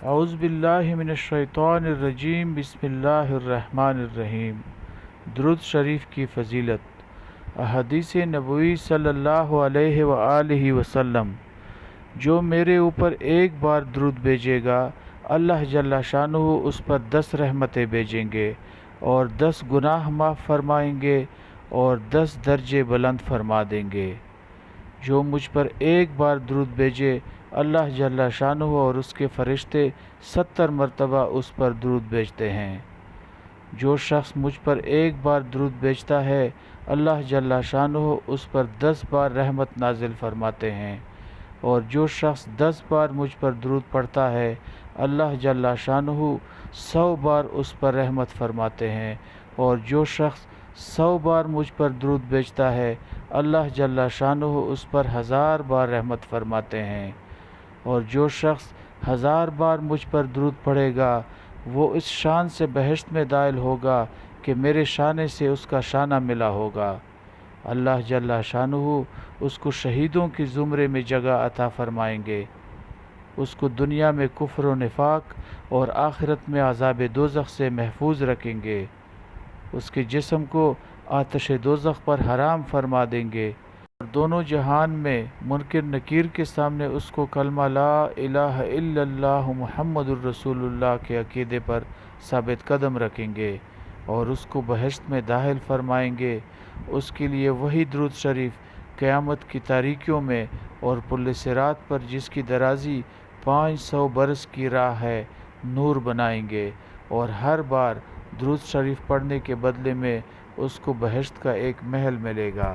اعوذ باللہ من الشیطان الرجیم، بسم اللہ الرحمن الرحیم۔ درود شریف کی فضیلت۔ احادیث نبوی صلی اللہ علیہ وآلہ وسلم: جو میرے اوپر ایک بار درود بھیجے گا، اللہ جل شانہ اس پر 10 رحمتیں بھیجیں گے اور 10 گناہ معاف فرمائیں گے اور 10 درجے بلند فرما دیں گے۔ جو مجھ پر ایک بار درود بھیجے، اللہ جل شانہ اور اس کے فرشتے 70 مرتبہ اس پر درود بھیجتے ہیں۔ جو شخص مجھ پر ایک بار درود بھیجتا ہے، اللہ جل شانہ اس پر 10 بار رحمت نازل فرماتے ہیں، اور جو شخص 10 بار مجھ پر درود پڑھتا ہے، اللہ جل شانہ 100 بار اس پر رحمت فرماتے ہیں، اور جو شخص 100 بار مجھ پر درود بھیجتا ہے، اللہ جل شانہ اس پر 1000 بار رحمت فرماتے ہیں، اور جو شخص 1000 بار مجھ پر درود پڑھے گا، وہ اس شان سے بہشت میں داخل ہوگا کہ میرے شانے سے اس کا شانہ ملا ہوگا۔ اللہ جل شانہ اس کو شہیدوں کی زمرے میں جگہ عطا فرمائیں گے، اس کو دنیا میں کفر و نفاق اور آخرت میں عذاب دوزخ سے محفوظ رکھیں گے، اس کے جسم کو آتش دوزخ پر حرام فرما دیں گے، اور دونوں جہان میں منکر نکیر کے سامنے اس کو کلمہ لا الہ الا اللہ محمد الرسول اللہ کے عقیدے پر ثابت قدم رکھیں گے، اور اس کو بہشت میں داخل فرمائیں گے۔ اس کے لیے وہی درود شریف قیامت کی تاریکیوں میں اور پل صراط پر، جس کی درازی 500 برس کی راہ ہے، نور بنائیں گے، اور ہر بار درود شریف پڑھنے کے بدلے میں اس کو بہشت کا ایک محل ملے گا۔